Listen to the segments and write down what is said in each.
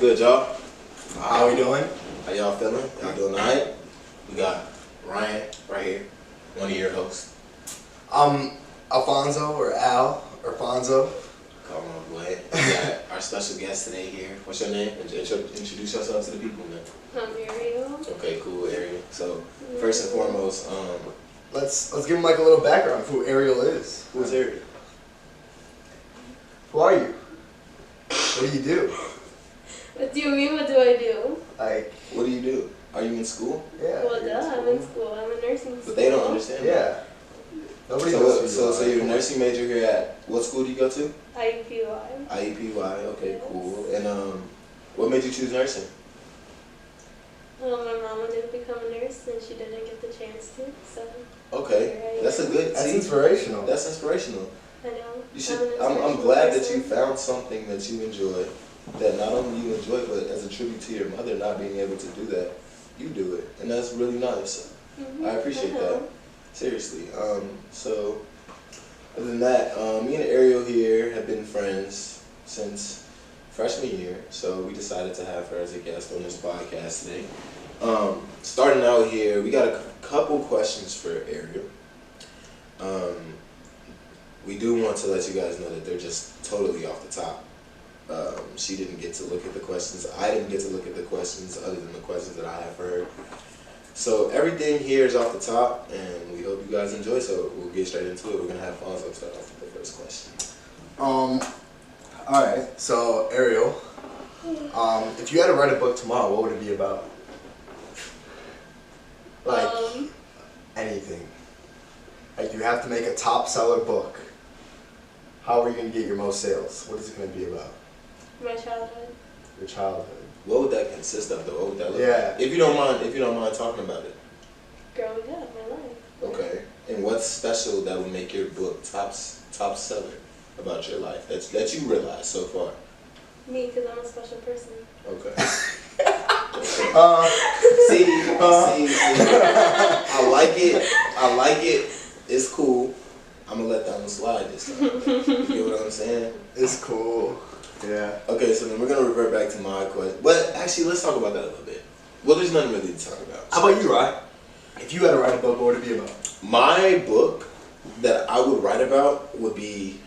Good, y'all. How we doing? How y'all feeling? Y'all doing alright? We got Ryan right here, one of your hosts. Alfonso or Al or Fonzo. Come on, go ahead. We got our special guest today here. What's your name? Introduce yourself to the people, man. I'm Ariel. Okay, cool, Ariel. So, first and foremost, Let's give him like a little background of who Ariel is. who's Ariel? Who are you? What do you do? What do you mean, what do I do? Like, What do you do? Are you in school? yeah. Well, you're duh, I'm in school. I'm in nursing school. But they don't understand Yeah. Nobody that. knows who So, you so are. you're a nursing major here at, what school do you go to? IEPY. IEPY, okay, Yes. cool. And what made you choose nursing? My mom wanted to become a nurse and she didn't get the chance to, so Okay, here I that's a am. good, That's see, inspirational. that's inspirational. I know. You should. an I'm inspirational glad that you person. found something that you enjoy. That not only you enjoy, but as a tribute to your mother not being able to do that, you do it, and that's really nice. Mhm, I appreciate know. that. Seriously. So other than that, me and Ariel here have been friends since freshman year. So we decided to have her as a guest on this podcast today. Starting out here, we got a couple questions for Ariel. We do want to let you guys know that they're just totally off the top. She didn't get to look at the questions. I didn't get to look at the questions other than the questions that I have for her. So everything here is off the top, and we hope you guys enjoy. So we'll get straight into it. We're gonna have Fonzo start off with the first question. Alright, so Ariel, if you had to write a book tomorrow, what would it be about? Like, anything. Like, you have to make a top seller book. How are you going to get your most sales? What is it going to be about? My childhood. Your childhood. What would that consist of, though? What would that look Yeah. like? If you don't mind talking about it. Growing up, my life. Okay. And what's special that would make your book top seller about your life that you realize so far? Me, because I'm a special person. Okay. See, I like it. It's cool. I'm gonna let that one slide this time. You get what I'm saying? It's cool. Yeah. Okay, so then we're gonna revert back to my question. But actually, let's talk about that a little bit. Well, there's nothing really to talk about. How about you, Ry? If you had to write a book, what would it be about? My book that I would write about would be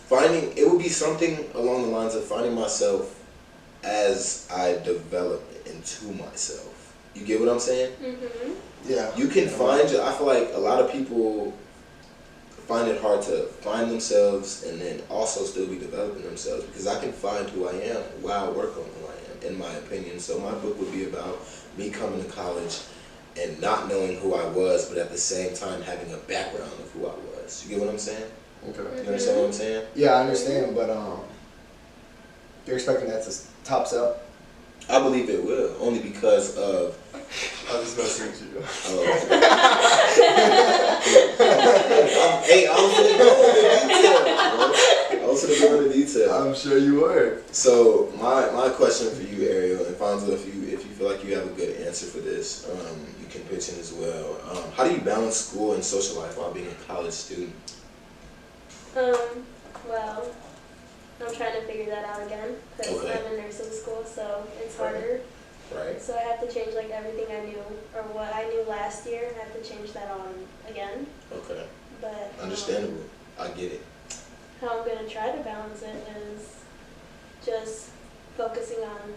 it would be something along the lines of finding myself as I develop into myself. You get what I'm saying? Mm-hmm. Yeah. You can I feel like a lot of people find it hard to find themselves and then also still be developing themselves, because I can find who I am while I work on who I am, in my opinion. So my book would be about me coming to college and not knowing who I was, but at the same time having a background of who I was. You get what I'm saying? Okay. You understand what I'm saying? Yeah, I understand, but you're expecting that to top sell? I believe it will, only because of... I was going to see what you do. Hey, I was gonna go into detail. I'm sure you were. So my question for you, Ariel, and Fonzo, if you feel like you have a good answer for this, you can pitch in as well. How do you balance school and social life while being a college student? Well, I'm trying to figure that out again, because Okay. I'm in nursing school, so it's Right. harder. Right. So I have to change like everything I knew, or what I knew last year, I have to change that on again. Okay. But Understandable. I get it. how I'm going to try to balance it is just focusing on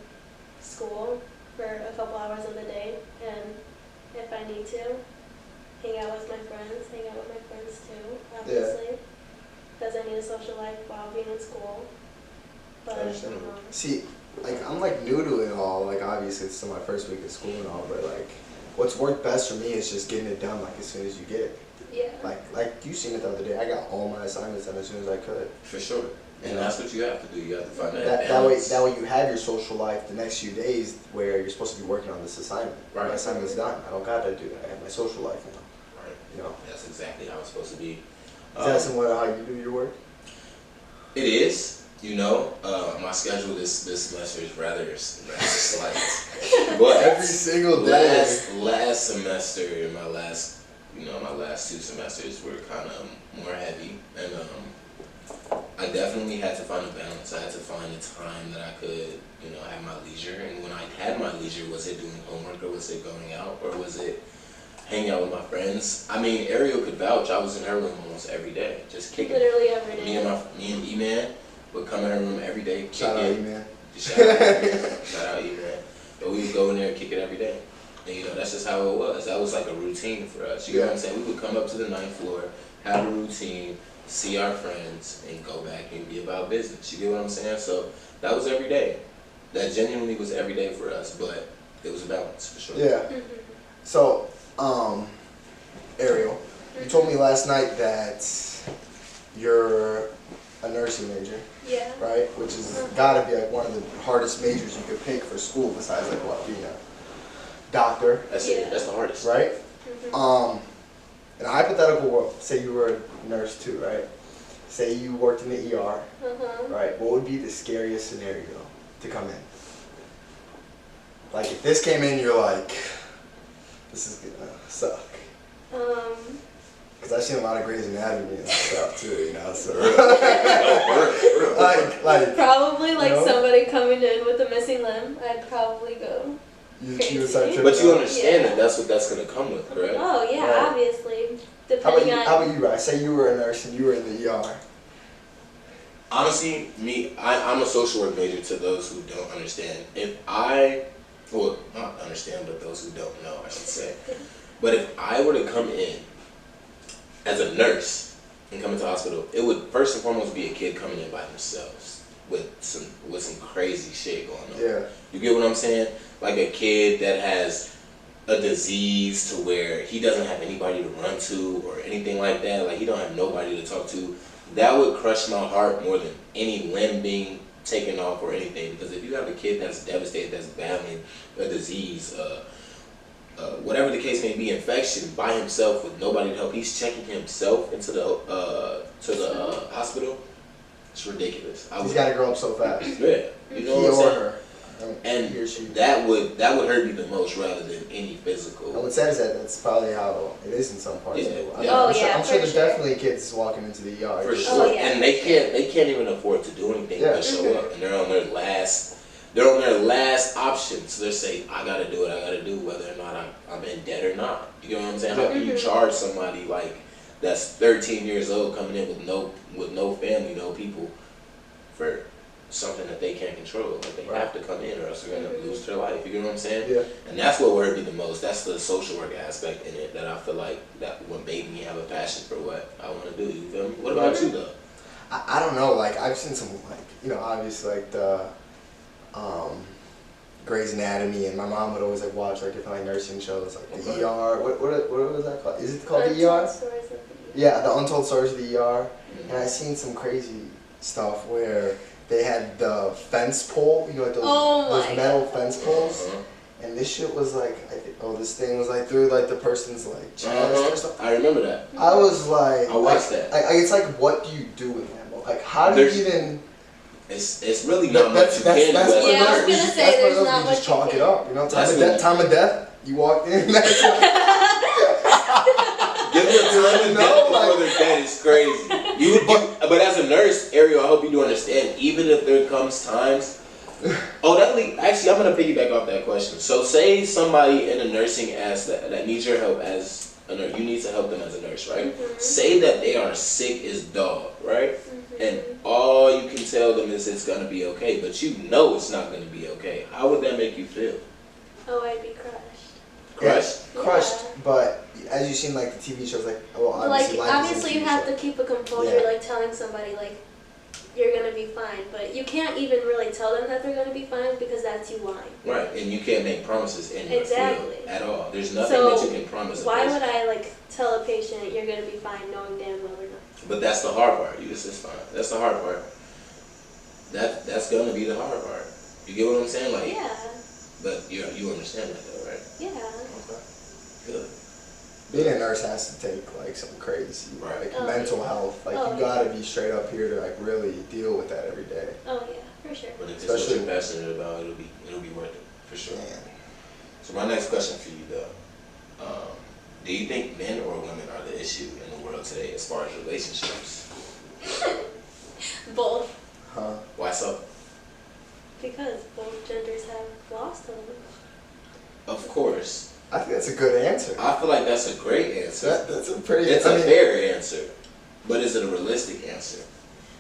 school for a couple hours of the day, and if I need to, hang out with my friends too, obviously, because I need a social life while being in school. But Understandable. See, like, I'm like new to it all. Like, obviously it's still my first week of school and all, but like, what's worked best for me is just getting it done like as soon as you get it. yeah. Like you seen it the other day. I got all my assignments done as soon as I could. For sure. And that's what you have to do. You have to find That balance. way you have your social life the next few days where you're supposed to be working on this assignment. Right. My assignment's done. I don't gotta do that. I have my social life now. Right. You know. That's exactly how it's supposed to be. Is that similar to how you do your work? It is. You know, my schedule this semester is rather slight. But Every single day. Last semester, my last 2 semesters were kind of more heavy, and I definitely had to find a balance. I had to find a time that I could, have my leisure. And when I had my leisure, was it doing homework, or was it going out, or was it hanging out with my friends? I mean, Ariel could vouch. I was in her room almost every day, just kicking. Literally every day. Me and E-Man would come in her room every day, kicking. Shout out E-Man. Shout out E-Man. But we would go in there and kick it every day. And that's just how it was. That was like a routine for us. You know what I'm saying? We would come up to the 9th floor, have a routine, see our friends, and go back and be about business. You get what I'm saying? So that was every day. That genuinely was every day for us, but it was a balance for sure. Yeah. So, Ariel, you told me last night that you're a nursing major. Yeah. Right? Which is gotta be like one of the hardest majors you could pick for school besides like what, being a doctor. That's it. That's the hardest. Right? In a hypothetical world, say you were a nurse too, right? Say you worked in the ER, right? What would be the scariest scenario to come in? Like if this came in, you're like, this is gonna suck. Because I've seen a lot of Grey's Anatomy and stuff too, so. like probably somebody coming in with a missing limb, I'd probably go. You would start tripping But you out. understand that that's what that's gonna come with, correct? Oh yeah, Right. obviously. How Depending on. about you, Ry? Say you were a nurse and you were in the ER. Honestly, I'm a social work major, to those who don't understand. Not understand, but those who don't know, I should say. But if I were to come in as a nurse and come into the hospital, it would first and foremost be a kid coming in by themselves with some crazy shit going on. Yeah. You get what I'm saying? Like a kid that has a disease to where he doesn't have anybody to run to or anything like that. Like he don't have nobody to talk to. That would crush my heart more than any limb being taken off or anything. Because if you have a kid that's devastated, that's battling a disease, whatever the case may be, infection by himself with nobody to help, he's checking himself into the hospital. It's ridiculous. He's got to grow up so fast. Yeah, you know He what I'm or saying? her. And he or she. that would hurt me the most rather than any physical. And what sad is that that's probably how it is in some parts of the world. Yeah. I'm sure there's definitely kids walking into the ER. For just sure, Oh, yeah. and they can't even afford to do anything but show up, and they're on their last option. So they're saying, I gotta do what I gotta do, whether or not I'm in debt or not. You know what I'm saying? How can you charge somebody like that's 13 years old coming in with no family, no people, for something that they can't control? Like they have to come in, or else they're gonna lose their life. You know what I'm saying? Yeah. And that's what worried me the most. That's the social work aspect in it that I feel like that what made me have a passion for what I want to do. You feel me? What about you though? I don't know. Like I've seen some obviously like the Grey's Anatomy, and my mom would always watch different nursing shows like the ER. What was that called? Is it called the ER? Yeah, the Untold Stories of the ER. And I've seen some crazy stuff where they had the fence pole, those metal fence poles, and this shit was this thing was through the person's chest or something. I remember that. I was like, I watched that. It's what do you do with them? Like, how do you even? It's really not much you can do. I was gonna say there's not much. Just chalk it up, time of death. You walked in. That's Give them time of death before they're dead is crazy. But as a nurse, Ariel, I hope you do understand. Even if there comes times, actually, I'm gonna piggyback off that question. So, say somebody in a nursing that needs your help as a nurse, you need to help them as a nurse, right? Say that they are sick as dog, right? And all you can tell them is it's gonna be okay, but it's not gonna be okay. How would that make you feel? Oh, I'd be crushed. Crushed, but as you've seen the TV shows, obviously you have to keep a composure, telling somebody you're gonna be fine, but you can't even really tell them that they're gonna be fine because that's you lying. Right, and you can't make promises in your field at all. There's nothing that you can promise. Why would I tell a patient you're gonna be fine knowing damn well they're not? But that's the hard part. It's fine. That's the hard part. That's gonna be the hard part. You get what I'm saying? Yeah. But you understand that though, right? Yeah. Okay. Good. Being a nurse has to take some crazy mental health. You gotta be straight up here to really deal with that every day. Oh yeah, for sure. But if it's what you're passionate about, it'll be worth it for sure. Man. So my next question for you though, do you think men or women are the issue in the world today as far as relationships? Both. Huh? Why so? Because both genders have flaws to them. Of course. I think that's a good answer. I feel like that's a great answer. That's a pretty. It's a fair answer, but is it a realistic answer?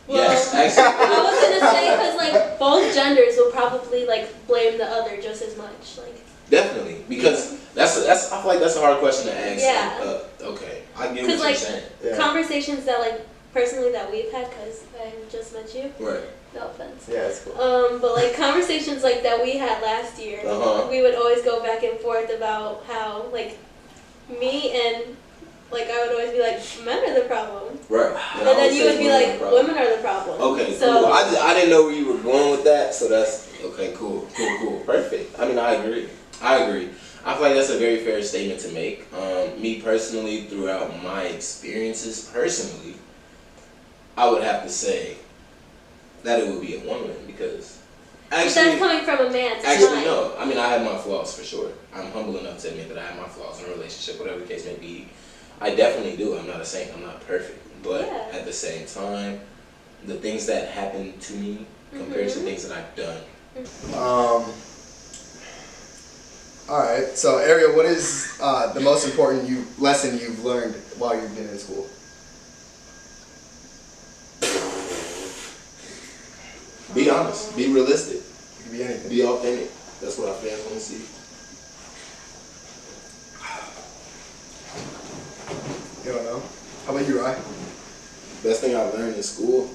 Well, Yes, actually. I was gonna say because like both genders will probably like blame the other just as much. Like Definitely, because that's I feel like that's a hard question to ask. Yeah. Okay, I get what because you're like saying. Yeah. conversations that like personally that we've had because I just met you. Right. No offense. Yeah, it's cool. But like conversations like that we had last year, we would always go back and forth about how like me and like I would always be like men are the problem, Right. and then you would be like women are the problem. Okay, so cool. I didn't know where you were going with that, so that's okay. Cool. Perfect. I mean, I agree. I feel like that's a very fair statement to make. Me personally, throughout my experiences personally, I would have to say that it would be a woman because but that's coming from a man. Actually, no. I mean, I have my flaws for sure. I'm humble enough to admit that I have my flaws in a relationship, whatever the case may be. I definitely do. I'm not a saint. I'm not perfect. But at the same time, the things that happen to me compared to things that I've done. All right. So, Ariel, what is the most important lesson you've learned while you've been in school? Be honest. Be realistic. It could be anything. Be authentic. That's what our fans want to see. You don't know? How about you, Ry? Best thing I learned in school.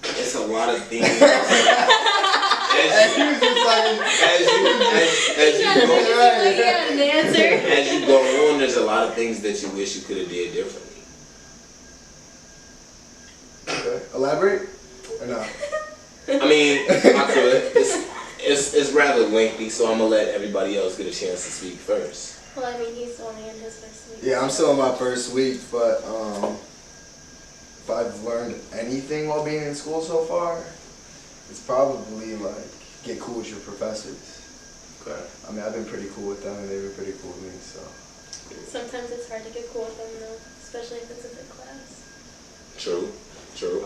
It's a lot of things. As you go on, there's a lot of things that you wish you could have did differently. Okay. Elaborate? Or no? I mean, I could. It's rather lengthy, so I'm gonna let everybody else get a chance to speak first. Well, I mean, he's only in his first week. Yeah, I'm still in my first week, but if I've learned anything while being in school so far, it's probably like get cool with your professors. Okay. I mean, I've been pretty cool with them, and they've been pretty cool with me. So. Sometimes it's hard to get cool with them, though, especially if it's a big class. True.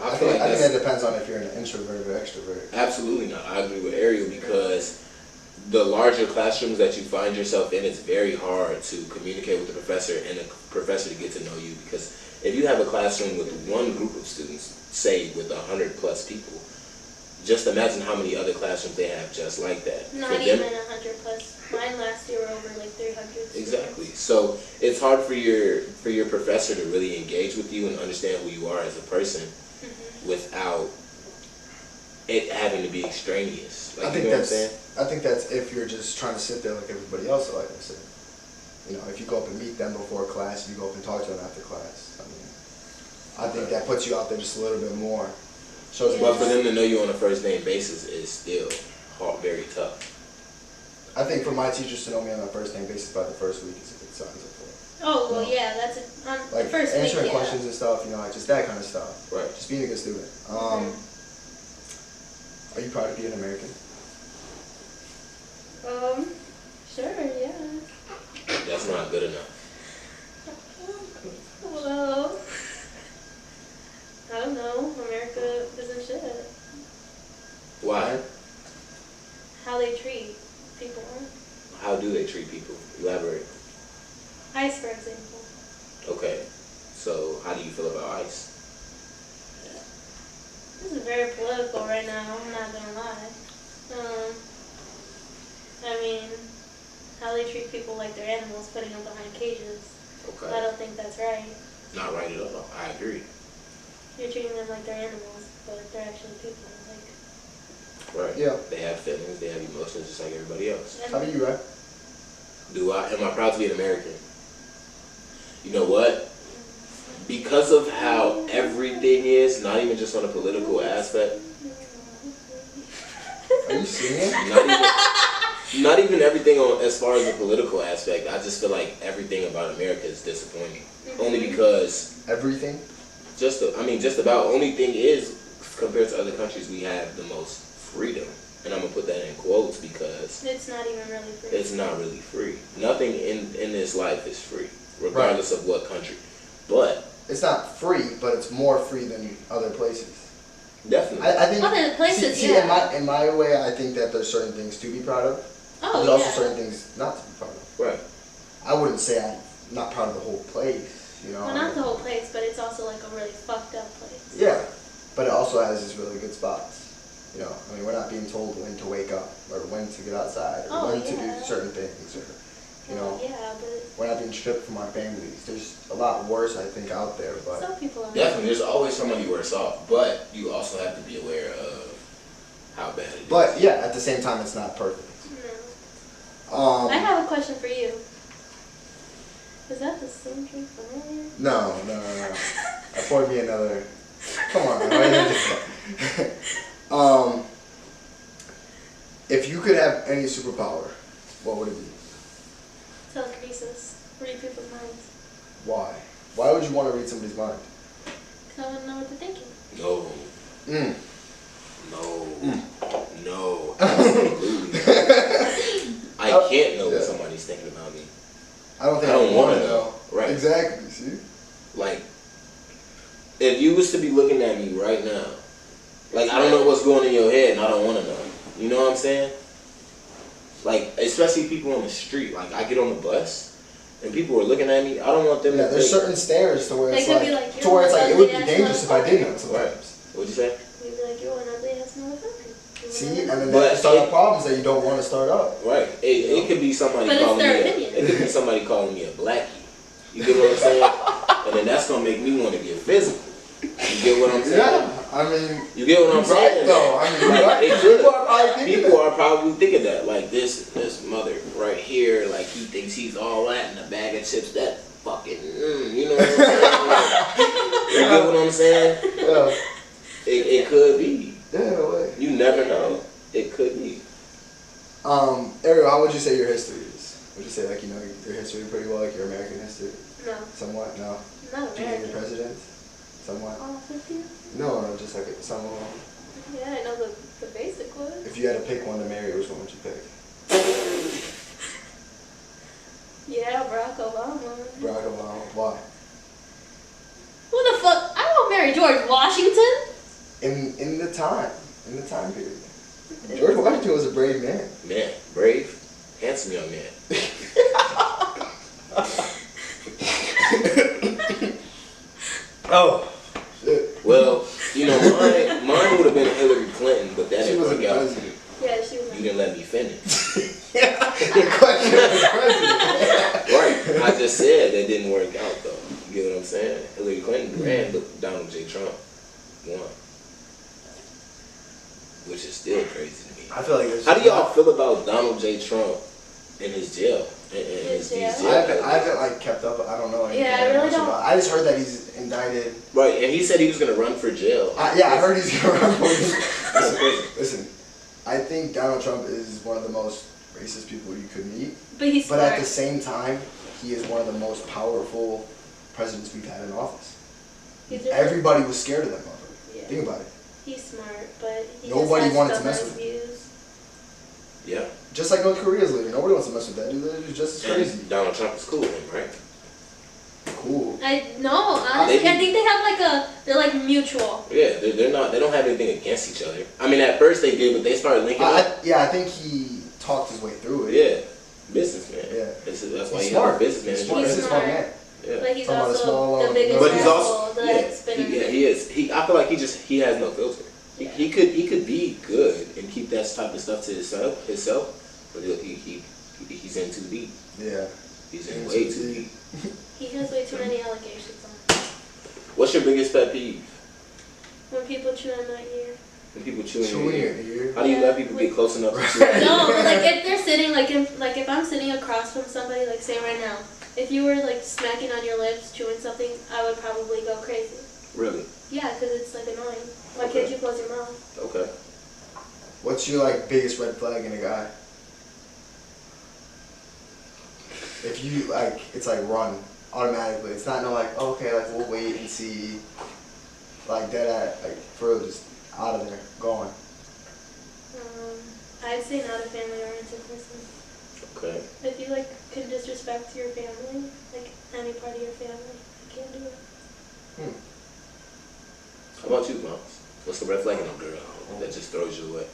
I think that depends on if you're an introvert or extrovert. Absolutely not. I agree with Ariel because the larger classrooms that you find yourself in, it's very hard to communicate with the professor and the professor to get to know you. Because if you have a classroom with one group of students, say with 100+ people, just imagine how many other classrooms they have just like that. Not even 100+. Mine last year were over like 300. Exactly. So it's hard for your professor to really engage with you and understand who you are as a person without it having to be extraneous. Like, you know what I'm saying? I think that's if you're just trying to sit there like everybody else, like I said. You know, if you go up and meet them before class, if you go up and talk to them after class. I mean, I think that puts you out there just a little bit more. But for them to know you on a first name basis is still very tough. I think for my teachers to know me on a first name basis by the first week is a good sign. Oh, well, yeah, that's like the first answering week, questions and stuff, you know, like just that kind of stuff. Right. Just being a good student. Are you proud to be an American? Sure, yeah. That's not good enough. Well, I don't know. America isn't shit. Why? How they treat people. How do they treat people? Elaborate. ICE, for example. Okay. So, how do you feel about ICE? This is very political right now, I'm not gonna lie. I mean, how they treat people like they're animals, putting them behind cages. Okay. I don't think that's right. Not right at all. I agree. You're treating them like they're animals, but they're actually people. Like. Right. Yeah. They have feelings, they have emotions just like everybody else. How do you, Ry? Am I proud to be an American? You know what? Because of how everything is, not even just on a political aspect. Are you serious? Not even everything on as far as the political aspect. I just feel like everything about America is disappointing. Only because everything. Just about. Only thing is, compared to other countries, we have the most freedom, and I'm gonna put that in quotes because it's not even really free. It's not really free. Nothing in this life is free. regardless of what country. But it's not free, but it's more free than other places. Definitely. I think other places, see, in my way, I think that there's certain things to be proud of. Oh, there's also certain things not to be proud of. Right. I wouldn't say I'm not proud of the whole place, you know. Well, not the whole place, but it's also like a really fucked up place. Yeah, but it also has its really good spots. You know, I mean, we're not being told when to wake up or when to get outside or when to do certain things, or you know, but we're not being stripped from our families. There's a lot worse, I think, out there, but some people are. Definitely, there's always somebody worse off, but you also have to be aware of how bad it is. But yeah, at the same time, it's not perfect. No. I have a question for you. Is that the same drink from earlier? No. I poured me another. Come on, if you could have any superpower, what would it be? Telekinesis. Read people's minds. Why? Why would you want to read somebody's mind? Because I wouldn't know what they're thinking. No. Mm. No. Absolutely. I can't know what somebody's thinking about me. I don't want to know. Right. Exactly, see? Like, if you was to be looking at me right now, like, I don't know what's going in your head and I don't want to know. You know what I'm saying? Like, especially people on the street. Like, I get on the bus and people are looking at me. I don't want them to there's think. certain stares to where it's They could like, be like, to where it's like, it would be dangerous if I did know sometimes. Right. What'd you say? You'd be like, you're one ugly ass motherfucker. See, and then that start up problems that you don't want to start up. Right. It could be somebody calling me it could be somebody calling me a blackie. You get what I'm saying? And then that's gonna make me want to get physical. You get what I'm saying? Yeah. I mean, you get what I'm saying? Though. I mean, like, people are probably thinking that. Like this mother right here, like he thinks he's all that in a bag of chips. That fucking, you know what I'm saying? You get what I'm saying? Yeah. It could be. Yeah, way. You never know. It could be. Ariel, how would you say your history is? Would you say like you know your history pretty well, like your American history? No. Somewhat, no. Not Do you know American. your presidents? Somewhat. All 50? No, just like some of them. Yeah, I know the basic ones. If you had to pick one to marry, which one would you pick? Yeah, Barack Obama. Barack Obama. Why? Who the fuck? I won't marry George Washington. In the time period. George Washington was a brave man. Man, brave, handsome young man. Oh, shit. Well, you know, mine would have been Hillary Clinton, but that didn't work out. President. Yeah, she was. You didn't let me finish. The question was president. Right. I just said that didn't work out, though. You get what I'm saying? Hillary Clinton ran, but Donald J. Trump won. Which is still crazy to me. I feel like how do y'all feel about Donald J. Trump in his jail? His jail? I haven't like kept up. I don't know anything. Yeah, I really don't. I just heard that he's indicted. Right, and he said he was gonna run for jail. I heard he's gonna run for jail. Listen, I think Donald Trump is one of the most racist people you could meet. But at the same time, he is one of the most powerful presidents we've had in office. Everybody was scared of that motherfucker. Yeah. Think about it. He's smart, but nobody wanted to mess with him. views. Yeah. Just like North Korea's leader, nobody wants to mess with that dude. They're just as crazy. And Donald Trump is cool with him, right? Cool. Honestly, I think they have they're like mutual. Yeah, they're not. They don't have anything against each other. I mean, at first they did, but they started linking up. I think he talked his way through it. Yeah, businessman. Yeah, that's why he's he's a He's businessman. smart. He's a smart man. Yeah. But he's also the biggest. But he's also spinner. he is. I feel like he has no filter. Yeah. He could be good and keep that type of stuff to himself, but he's in too deep. Yeah. He's in way too deep. He has way too many allegations on him. What's your biggest pet peeve? When people chew on my ear. When people chew in Chewing your your ear. How do you let people get close enough to chew? No, but like if they're sitting, if I'm sitting across from somebody, like say right now, if you were like smacking on your lips, chewing something, I would probably go crazy. Really? Yeah, because it's like annoying. Why can't you close your mouth? Okay. What's your like biggest red flag in a guy? If you like, it's like run automatically. It's not no like okay, like we'll wait and see. Like that, like for real, just out of there, going. I'd say not a family-oriented person. Okay. If you like can disrespect your family, like any part of your family, you can't do it. How about you, Moms? What's the red flag in a girl that just throws you away?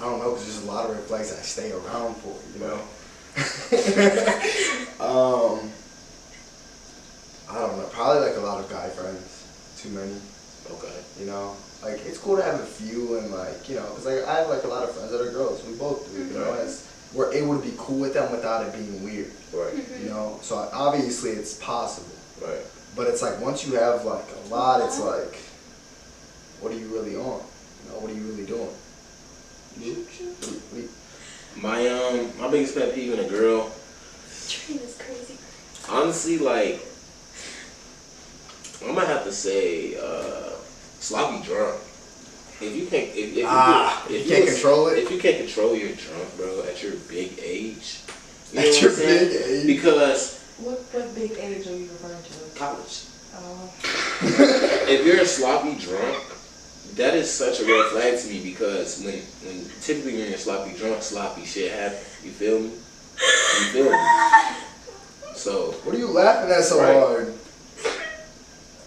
I don't know, because there's a lot of red flags that I stay around for, you know? I don't know. Probably like a lot of guy friends. Too many. Okay. You know? Like, it's cool to have a few and like, you know, because like, I have like a lot of friends that are girls. We both do, you know? We're able to be cool with them without it being weird. Right. You know? So obviously it's possible. Right. But it's like, once you have like a lot, it's like, what are you really on? You know, what are you really doing? My biggest pet peeve in a girl. Train is crazy. Honestly, like, I'm gonna have to say, sloppy drunk. If you can't, if you can't control it. If you can't control your drunk, bro, at your big age. You know At what your I'm saying? big age. Because What big age are you referring to? college. Oh. If you're a sloppy drunk, that is such a red flag to me because when typically when you're sloppy drunk, sloppy shit happens. You feel me? You feel me? So. What are you laughing at so hard?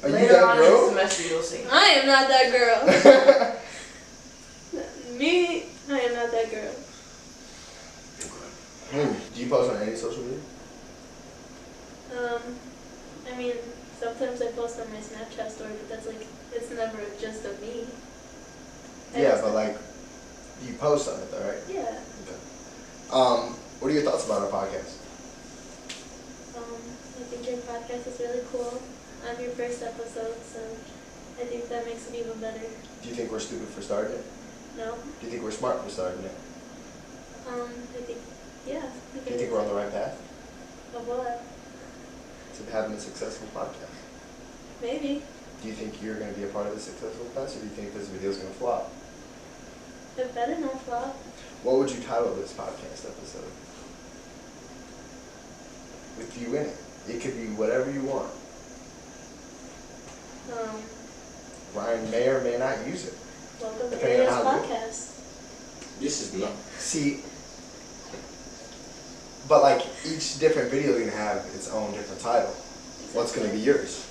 Are you Later that on in the girl? semester, you'll see. I am not that girl. Me, I am not that girl. Do you post on any social media? I mean, sometimes I post on my Snapchat story, but that's like, it's never just of me. Yeah, but like, you post on it though, right? Yeah. Okay. What are your thoughts about our podcast? I think your podcast is really cool. On your first episode, so I think that makes it even better. Do you think we're stupid for starting it? No? Do you think we're smart for starting it? I think, yeah. Do you think we're on the right path Of what? to having a successful podcast? Maybe. Do you think you're going to be a part of the successful podcast, or do you think this video is going to flop? It better not flop. What would you title this podcast episode? With you in it. It could be whatever you want. Ryan may or may not use it. Welcome to Depending on Ariel's how good. podcast. This is not. See, but like each different video is going to have its own different title. What's going to be yours?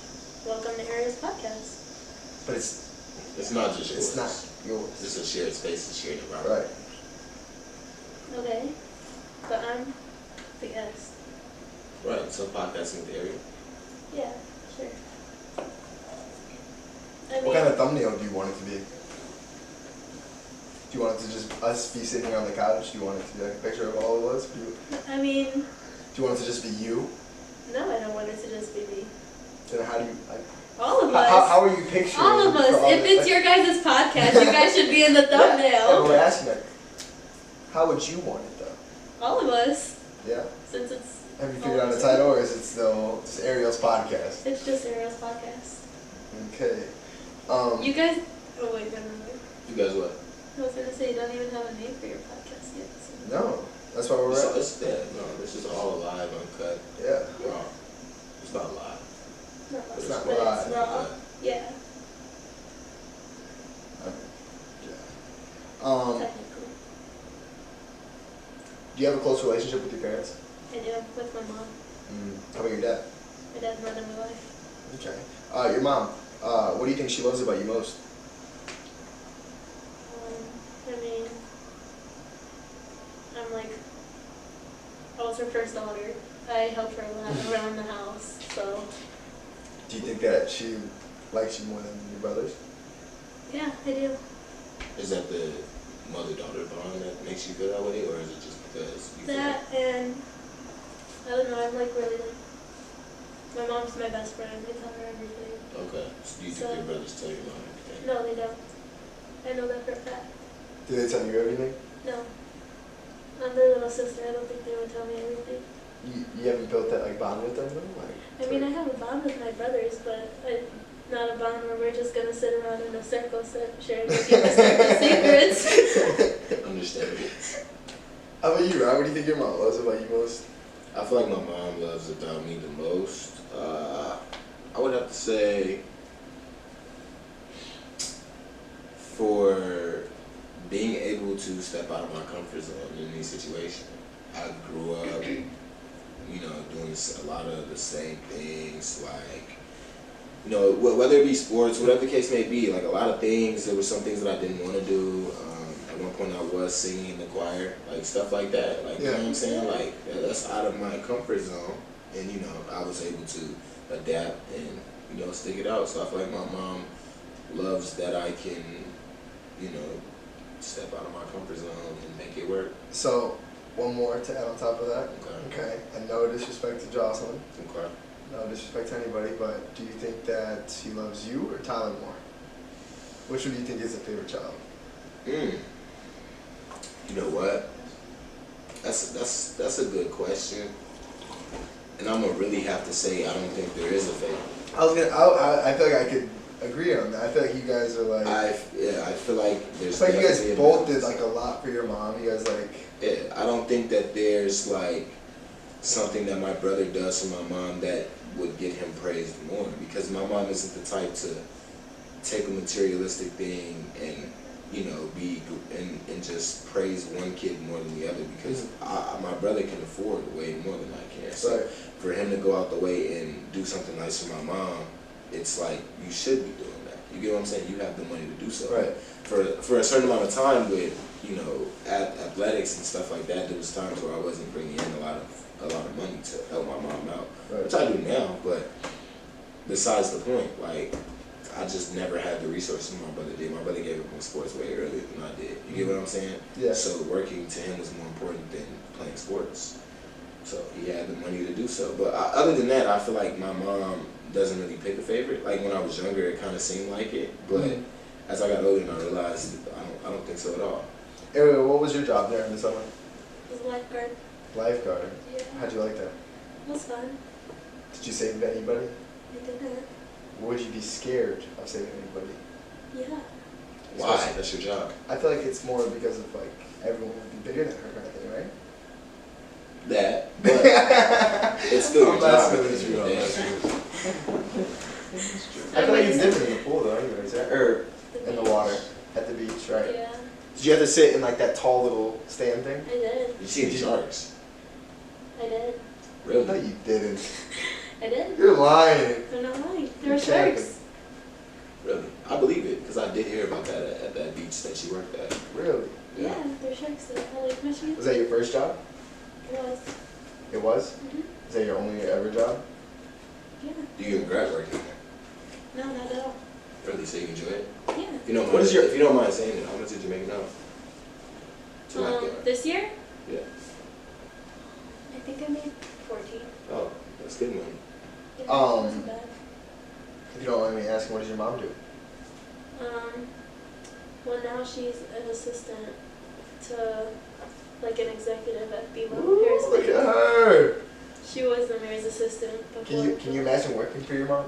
Welcome to Ariel's podcast. But it's not just yours. It's not yours. It's a shared space, a shared environment. Right. Okay. But I'm the guest. Right. So podcasting with Ariel. Yeah, sure. What kind of thumbnail do you want it to be? Do you want it to just us be sitting here on the couch? Do you want it to be like a picture of all of us? Do you want it to just be you? No, I don't want it to just be me. Then how do you like? All of us. How are you picturing? All of us. If it's your guys' podcast, you guys should be in the thumbnail. Yeah, we're asking that. How would you want it though? All of us. Yeah. Since it's. Have you figured out the title, or is it still just Ariel's podcast? It's just Ariel's podcast. Okay. You guys. Oh wait, never mind. You guys what? I was gonna say you don't even have a name for your podcast yet. So. No, that's why we're at. This is all live, uncut. Yeah. Raw. It's not live. Not It's live, not but live. It's raw. Yeah. Technically. Do you have a close relationship with your parents? I do with my mom. How about your dad? My dad's more than my wife. Okay. Your mom. What do you think she loves about you most? I mean, I was her first daughter. I helped her a lot around the house, so. Do you think that she likes you more than your brothers? Yeah, I do. Is that the mother-daughter bond that makes you feel that way, or is it just because you That and, I don't know, I'm really my mom's my best friend. I tell her everything. Okay. So do you think your brothers tell your mom everything? No, they don't. I know that for a fact. Do they tell you everything? No. I'm their little sister. I don't think they would tell me everything. You haven't built that like bond with them though? I mean, I have a bond with my brothers, but not a bond where we're just gonna sit around in a circle sharing our deepest secrets. Understandable. How about you, Ry? What do you think your mom loves about you most? I feel like my mom loves about me the most. I would have to say for being able to step out of my comfort zone in any situation. I grew up, doing a lot of the same things, like, whether it be sports, whatever the case may be, like a lot of things, there were some things that I didn't want to do. At one point I was singing in the choir, like stuff like that, like, you know what I'm saying? Like, that's out of my comfort zone, and, I was able to adapt and, stick it out. So I feel like my mom loves that I can, step out of my comfort zone and make it work. So, one more to add on top of that. Okay. And no disrespect to Jocelyn. Okay. No disrespect to anybody, but do you think that she loves you or Tyler more? Which one do you think is a favorite child? You know what? That's a good question. And I'm gonna really have to say I don't think there is a favorite. I feel like I could agree on that. I feel like you guys are like. I feel like there's. It's like you guys both did like a lot for your mom. You guys like. Yeah, I don't think that there's like something that my brother does for my mom that would get him praised more, because my mom isn't the type to take a materialistic thing and be and just praise one kid more than the other, because my brother can afford way more than I can. So for him to go out the way and do something nice for my mom, it's like you should be doing that. You get what I'm saying? You have the money to do so. Right. For a certain amount of time with athletics and stuff like that, there was times where I wasn't bringing in a lot of money to help my mom out, which I do now. But besides the point, like, I just never had the resources my brother did. My brother gave up on sports way earlier than I did. You get what I'm saying? Yeah. So working to him was more important than playing sports. So he had the money to do so. But other than that, I feel like my mom doesn't really pick a favorite. Like when I was younger, it kind of seemed like it. But as I got older, I realized I don't think so at all. Ariel, what was your job there in the summer? It was lifeguard. Lifeguard. Yeah. How'd you like that? It was fun. Did you save anybody? I didn't. Would you be scared of saving anybody? Yeah. Why? That's your job. I feel like it's more because of like everyone would be bigger than her kind of thing, right? That, but it's still your job. That's true. I feel like it's different in the pool though, anyways, right? Or in the water at the beach, right? Yeah. Did you have to sit in like that tall little stand thing? I did. You see the sharks? I did. Really? No, you didn't. I did. You're lying. I'm not lying. There were sharks. Really? I believe it, because I did hear about that at that beach that she worked at. Really? Yeah, there were sharks in Lake Michigan. Was that your first job? It was. It was? Mhm. Is that your only ever job? Yeah. Do you regret working there? No, not at all. Really? So you enjoy it? Yeah. If you don't mind saying it, how much did you make now? This year? Yeah. I think I made 14. Oh, that's good money. Yeah, it wasn't bad. If you don't mind me asking, what does your mom do? Well, now she's an assistant to, like, an executive at BMO. Ooh, look at her! She was the mayor's assistant before. Can you imagine working for your mom?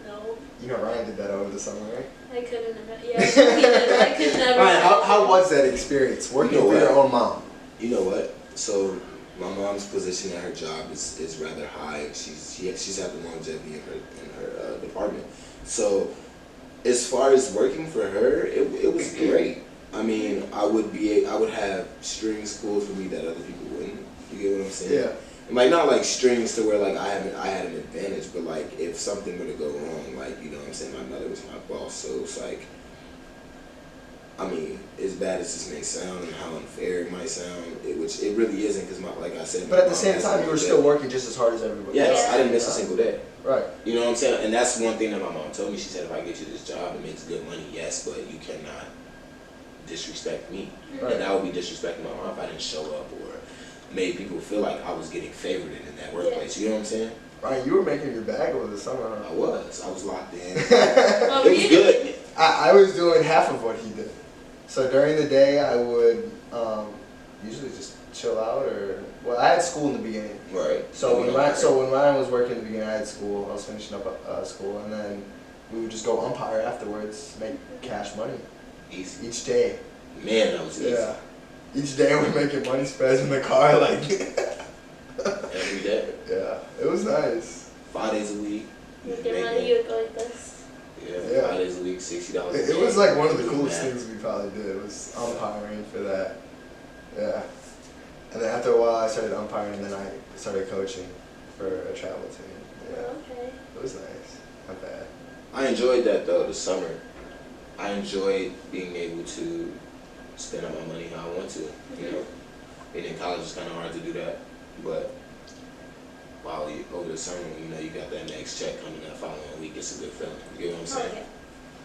No. You know Ryan did that over the summer, right? I couldn't imagine. Yeah, he did. I could never. Ryan, how was that experience, working for your own mom? You know what? So my mom's position at her job is rather high. She's had the longevity in her department. So as far as working for her, it was great. I mean, I would have strings pulled for me that other people wouldn't. You get what I'm saying? Yeah. And like, not like strings to where like I had an advantage, but like if something were to go wrong, like, you know what I'm saying, my mother was my boss, so it's like, I mean, as bad as this may sound and how unfair it might sound, which it really isn't, because like I said. But at the same time, you were still working just as hard as everybody. Yes, Yeah. I didn't miss a single day. Right. You know what I'm saying? And that's one thing that my mom told me. She said, if I get you this job, it makes good money, yes, but you cannot disrespect me. Right. And that would be disrespecting my mom if I didn't show up or made people feel like I was getting favored in that workplace. You know what I'm saying? Ryan, you were making your bag over the summer, huh? I was locked in. Oh, It was good. I was doing half of what he did. So during the day, I would usually just chill out, I had school in the beginning. Right. So when Ryan was working in the beginning, I had school. I was finishing up school, and then we would just go umpire afterwards, make cash money Easy. each day. Man, that was easy. Yeah. Each day we're making money spreads in the car, like. Every day. Yeah, it was nice. 5 days a week. With your money, you would go like this. Yeah, 5 days a week, $60 a day. It was like one of the coolest things we probably did was umpiring for that. Yeah. And then after a while, I started umpiring, and then I started coaching for a travel team. Yeah. Okay. It was nice. Not bad. I enjoyed that though. The summer, I enjoyed being able to spend all my money how I want to. You know, being in college is kind of hard to do that, but while you over the summer, you know, you got that next check coming that following week. It's a good feeling. You get what I'm Oh, saying?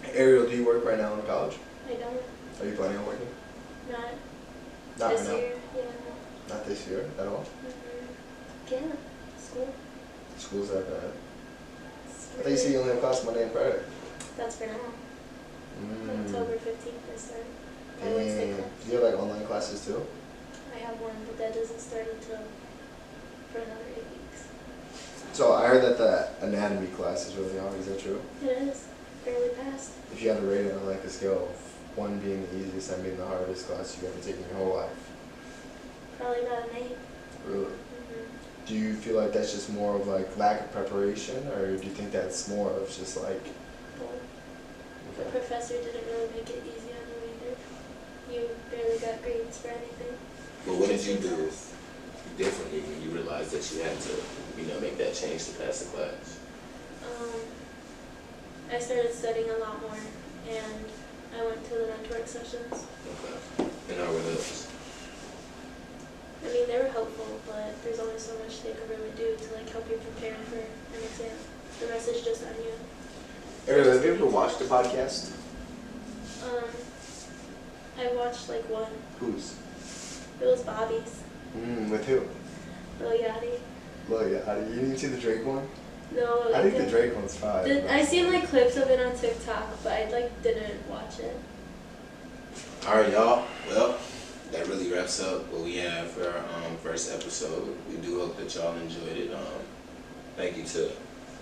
yeah. Ariel, do you work right now in college? I don't. Are you planning on working? Not Not this right now. year. Yeah. Not this year at all. Yeah. School. School's that bad. I thought you said you only have class Monday and Friday. That's for now. October 15th I start. My Damn. Wednesday class. Do you have like online classes too? I have one, but that doesn't start until for another 8 weeks. So I heard that the anatomy class is really hard. Is that true? It is. Barely passed. If you had to rate it on like a scale of 1 being the easiest and being the hardest class you ever taken in your whole life. Probably about an 8. Really? Do you feel like that's just more of like lack of preparation, or do you think that's more of just like? The professor didn't really make it easy on you either. You barely got grades for anything. But what did you do differently when you realized that you had to, you know, make that change to pass the class? I started studying a lot more, and I went to the mentoring sessions. Okay. And how were those? I mean, they were helpful, but there's only so much they could really do to like help you prepare for an exam. The rest is just on you. Ariel, have you ever watched the podcast? I watched like one. Whose? It was Bobby's. With who? Lil Yachty. Well, yeah. You didn't see the Drake one? No. I think the Drake one's fine. I seen like clips of it on TikTok, but I like didn't watch it. All right, y'all. Well, that really wraps up what we have for our first episode. We do hope that y'all enjoyed it. Thank you to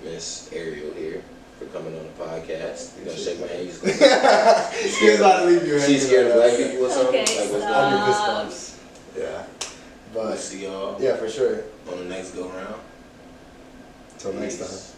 Miss Ariel here for coming on the podcast. You gonna shake my hand? She's about to leave you. She's scared of black people or something? Okay, like what's I'll going do fist on? bumps. Yeah. We'll But see y'all yeah, for sure. on the next go round. Till next time. Peace.